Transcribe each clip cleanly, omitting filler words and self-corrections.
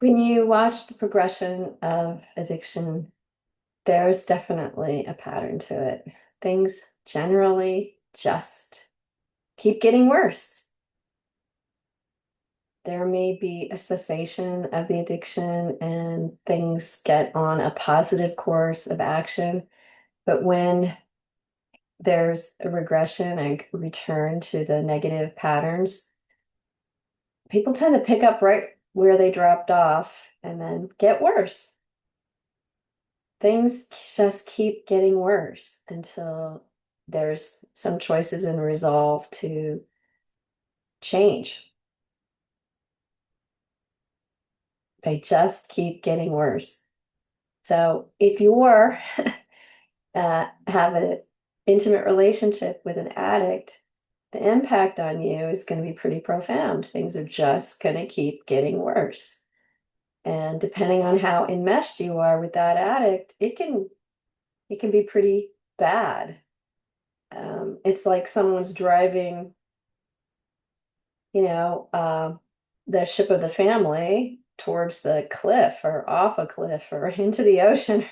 When you watch the progression of addiction, there's definitely a pattern to it. Things generally just keep getting worse. There may be a cessation of the addiction and things get on a positive course of action. But when there's a regression and return to the negative patterns, people tend to pick up right where they dropped off and then get worse. Things just keep getting worse until there's some choices and resolve to change. They just keep getting worse. So if you're have an intimate relationship with an addict, the impact on you is going to be pretty profound. Things are just going to keep getting worse. And depending on how enmeshed you are with that addict, it can be pretty bad. It's like someone's driving, you know, the ship of the family towards the cliff or off a cliff or into the ocean.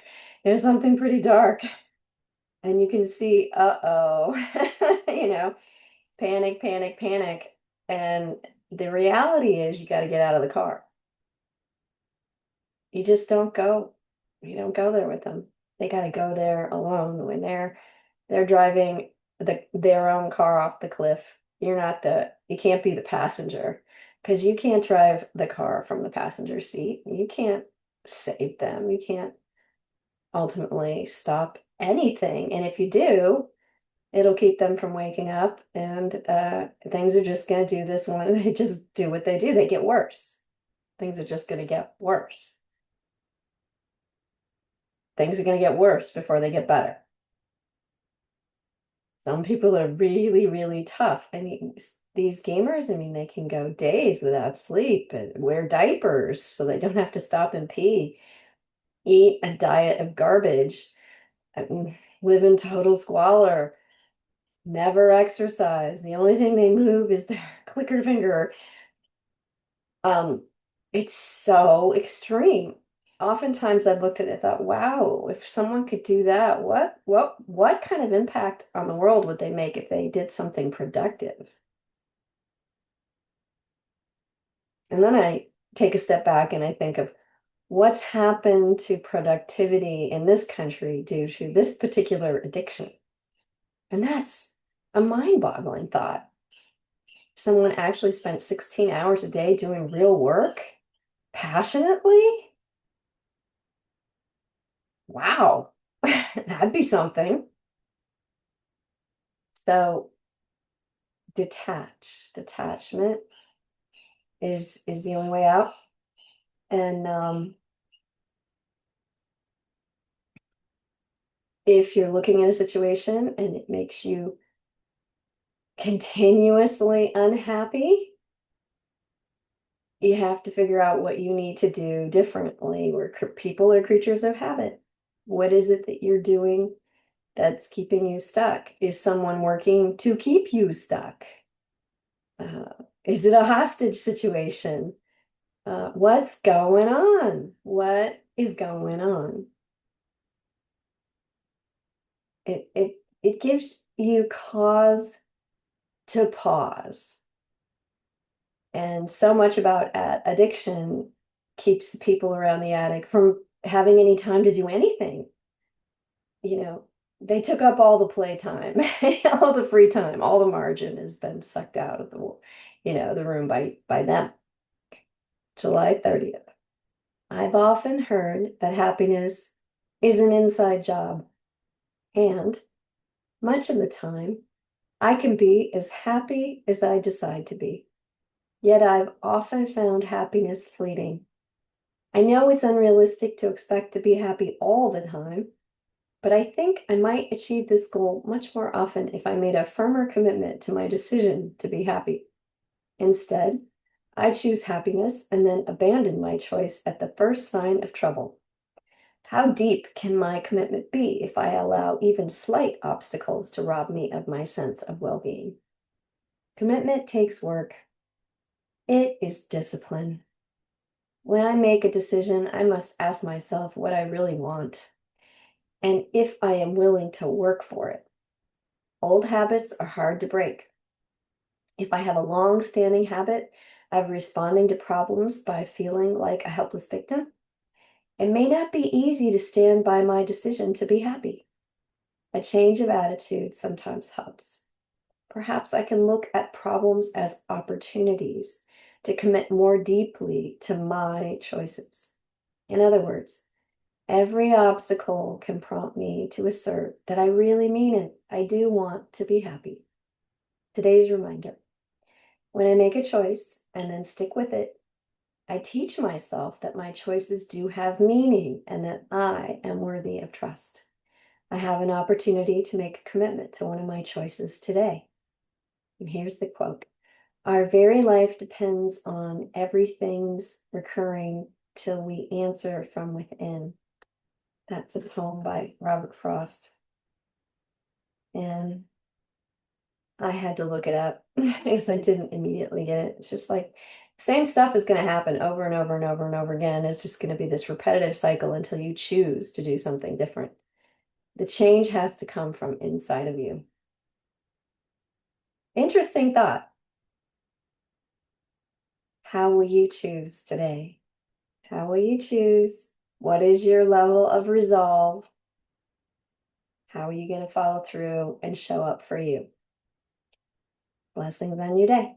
There's something pretty dark, and you can see, uh-oh, panic, panic, panic. And the reality is you got to get out of the car. You just don't go, you don't go there with them. They got to go there alone when they're driving their own car off the cliff. You can't be the passenger because you can't drive the car from the passenger seat. You can't save them. You can't ultimately stop anything. And if you do, it'll keep them from waking up, and things are just going to do this one. They just do what they do. They get worse. Things are just going to get worse. Things are going to get worse before they get better. Some people are really, really tough. I mean, these gamers, I mean, they can go days without sleep and wear diapers so they don't have to stop and pee, eat a diet of garbage, live in total squalor, never exercise. The only thing they move is their clicker finger. Um, it's so extreme. Oftentimes I've looked at it and thought, wow, if someone could do that, what kind of impact on the world would they make if they did something productive? And then I take a step back and I think of what's happened to productivity in this country due to this particular addiction. And that's a mind-boggling thought. Someone actually spent 16 hours a day doing real work passionately. Wow, that'd be something. So detachment is the only way out. And if you're looking at a situation and it makes you continuously unhappy, you have to figure out what you need to do differently. People are creatures of habit. What is it that you're doing that's keeping you stuck? Is someone working to keep you stuck? Is it a hostage situation? What's going on? What is going on? It gives you cause to pause. And so much about addiction keeps the people around the addict from having any time to do anything. They took up all the playtime, all the free time, all the margin has been sucked out of the room by them. July 30th. I've often heard that happiness is an inside job, and much of the time, I can be as happy as I decide to be. Yet I've often found happiness fleeting. I know it's unrealistic to expect to be happy all the time, but I think I might achieve this goal much more often if I made a firmer commitment to my decision to be happy. Instead, I choose happiness and then abandon my choice at the first sign of trouble. How deep can my commitment be if I allow even slight obstacles to rob me of my sense of well-being? Commitment takes work. It is discipline. When I make a decision, I must ask myself what I really want and if I am willing to work for it. Old habits are hard to break. If I have a long-standing habit of responding to problems by feeling like a helpless victim, it may not be easy to stand by my decision to be happy. A change of attitude sometimes helps. Perhaps I can look at problems as opportunities to commit more deeply to my choices. In other words, every obstacle can prompt me to assert that I really mean it. I do want to be happy. Today's reminder: when I make a choice and then stick with it, I teach myself that my choices do have meaning and that I am worthy of trust. I have an opportunity to make a commitment to one of my choices today. And here's the quote: our very life depends on everything's recurring till we answer from within. That's a poem by Robert Frost. And I had to look it up because I didn't immediately get it. It's just like same stuff is going to happen over and over and over and over again. It's just going to be this repetitive cycle until you choose to do something different. The change has to come from inside of you. Interesting thought. How will you choose today? How will you choose? What is your level of resolve? How are you going to follow through and show up for you? Blessings on your day.